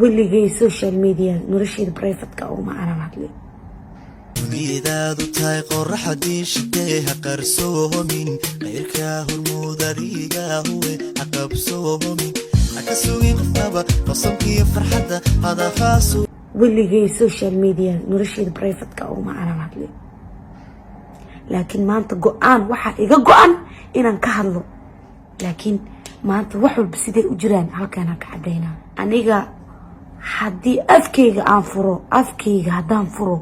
weligay social media noloshayda privateka uma aanan hadlin midaadu tahay qorraxdii shideeha qarsoomin qayrka hormuudariga huwe aqabsoomin aka sugin qofnaba qosomkii farxadda hada khaasu weligay social media noloshayda privateka uma aanan hadlin laakiin maanta go'aan waxa iga go'an inaan ka hadlo laakiin maanta wax walba sidee u jiraan halkaan ka cadeynaa aniga haddii afkayga aan furo afkayga haddaan furo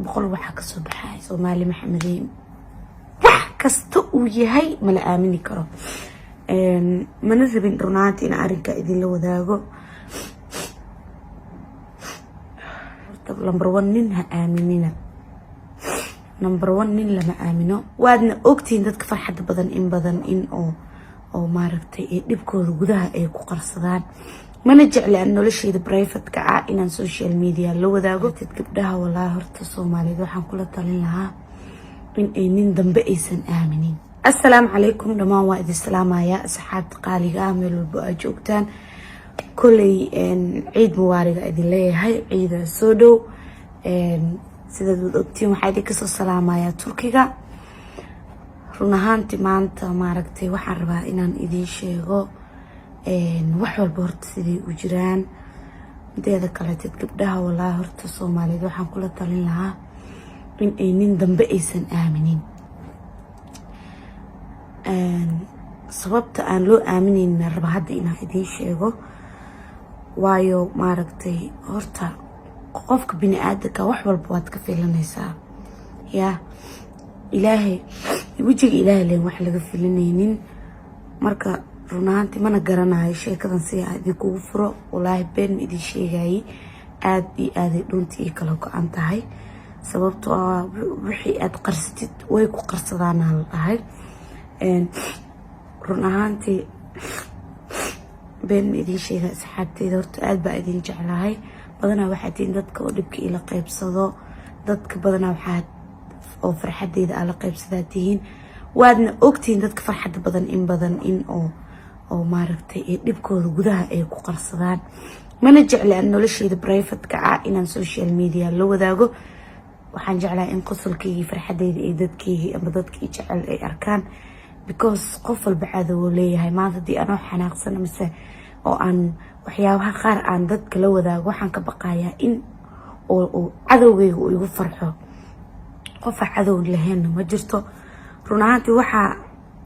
boqol waxa ka soo baxay Soomaali Maxamediin wax kasta uu yahay ma la aamini karo mana rabin runaantii in arrinka idin la wadaago number 1 nin ha aaminina number 1 nin lama aamino waadna ogtiin dadka farxad badan in oo maaragtay ee dhibkooda gudaha ay ku qarsadaan mana jeclaan noloshayda privateka ah inaan social media la wadaago dad gabdhaha walaa horta Soomaaliyeed waxaan kula talin lahaa in ay nin dambe aysan aaminin assalaamu calaykum dhamaan waa idin salaamaya asxaabta qaaliga ah meel walba aad joogtaan kulay ciid mubaaraga idin leeyahay ciida soo dhow sidaad ogtiin waxaa idin kasoo salaamaya Turkiga run ahaantii maanta maaragtay waxaan rabaa inaan idin sheego wax walba horta sidii u jiraan mideeda kale dad gabdhaha walaa horta Soomaaliyeed waxaan kula talin lahaa in ay nin dambe aysan aaminin sababta aan loo aaminayna raba hadda inaan idin sheego waayo maaragtay horta qofka bini'aadamka wax walba waad ka filanaysaa yaa ilaahay wajiga ilaahay leen wax laga filanaynin marka runaantii mana garanayo sheekadan si aad kugu furo wallaahi been idin sheegay aad iyo aad dhuntii kala go'an tahay sababtoo ah wixii aad qarsatid way ku qarsadaan hal tahay runaantii been idin sheegay asxaabteeda horta aad baa idin jeclahay badanaa waxaad tiin dadka oo dhibka ila qaybsado dadka badanaa waxaad oo farxadeeda ala qaybsadaa tihiin waadna ogtiin dadka farxad badan in oo maaragtay ee dhibkooda gudaha ay ku qarsadaan mana jeclaan noloshayda privateka ah inaan social media la wadaago waxaan jeclaa in qosolkayga farxadeeda ee dadkayga ama dadkii jecel ay arkaan because qof walba cadow leeyahay maanta hadii aan xanaaqsan mise oo aan waxyaabaha qaar aan dadka la wadaago waxaan ka baqayaa in oo cadowgayga uu igu farxo qof cadow lahayn ma jirto runaantii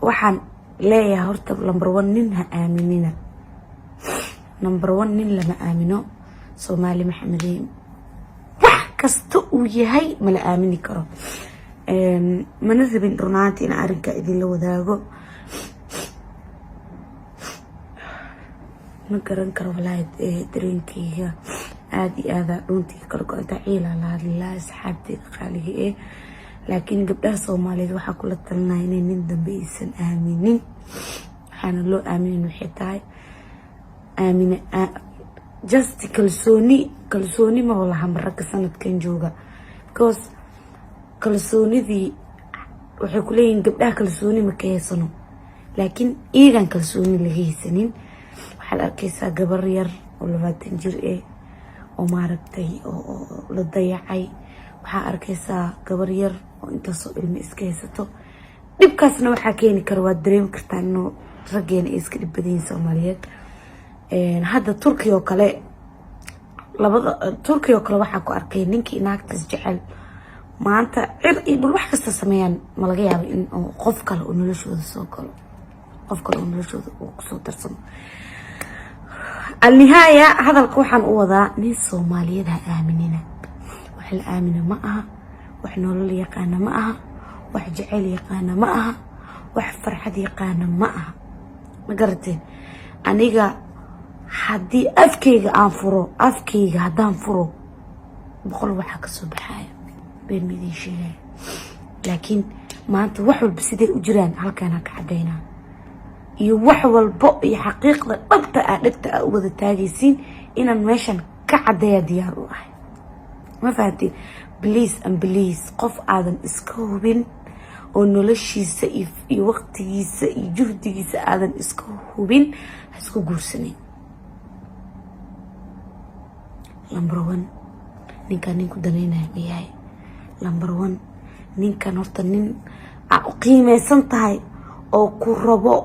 waxaan leeyahay horta number 1 nin ha aaminina number 1 nin lama aamino Soomaali Maxamediin wax kasta uu yahay ma la aamini karo mana rabin runaantii in arrinka idin la wadaago ma garan karo walaahi dareenkayga aad iyo aad dhuntii kala go'anta ciila la hadlaa asxaabtayda qaaliga laakiin gabdhaha Soomaaliyeed waxaa kula talinaya inay nin dambe aysan aaminin waxaana loo aaminin waxay tahay aamina just kalsooni ma walaha marka sanadkan jooga because kalsoonidii waxay ku leeyihiin gabdhaha kalsooni ma ka heysano laakiin iyagan kalsooni laga haysanin waxaad arkaysaa gabar yar oo 20 jir oo maaragtay oo la dayacay waxaa arkaysaa gabar yar oo intaasoo ilmo iska haysato dhibkaasna waxaa keeni kara waad dareemi kartaa inuu raggeena ay iska dhib badan yihiin Soomaaliyeed hadda Turkiga oo kale waxaa ku arkay ninkii naagtiis jecel maanta cid iyo dhul wax kasta sameeyaan ma laga yaabo in qof kale oo noloshooda soo galo qof kale oo noloshooda uu kusoo darsamo النهاية هذا القوحان أوضاء من Soomaaliyeed ha aaminina wax la aamina ma aha wax nolol yaqaana ma aha wax jacayl yaqaana ma aha wax farxad yaqaana ma aha ma garateen aniga haddii afkayga aan furo afkayga haddaan furo boqol waxa ka soo baxaya been midin sheegay laakiin maanta wax walba sidee u jiraan halkaan ka cadeynaa iyo wax walba iyo xaqiiqda dhabta ah wada taagaysiin inaan meeshan ka cadeeya diyaar u ahay ma fahantiin please and please qof aadan iska hubin oo noloshiisa iyo waqtigiisa iyo juhdigiisa aadan iska hubin ha isku guursanin number 1 ninkan ninku daneynaya ma yahay number 1 ninkan horta nin aad u qiimeysan tahay oo ku rabo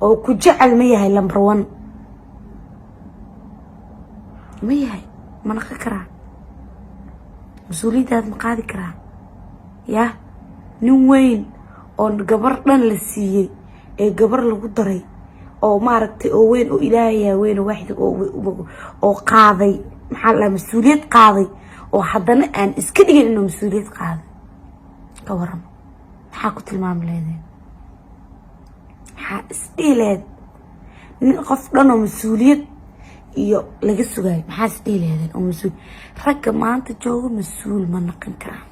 oo ku jecel ma yahay number 1 ma yahay ma naqi karaa mas-uuliyaddaad ma qaadi karaa yaa nin weyn oo gabar dhan la siiyey ee gabar lagu daray oo maaragtay oo weyn oo ilaahay weyn oo waaxid oo qaaday maxaa la mas-uuliyad qaaday oo haddana aan iska dhigin inuu mas-uuliyad qaaday ka waran maxaa ku tilmaami leedeen maxaa isdhihi leed nin qof dhan oo mas-uuliyad iyo laga sugayo maxaa isdhihi leedeen oo mas-uul ragga maanta jooga mas-uul ma naqan karaa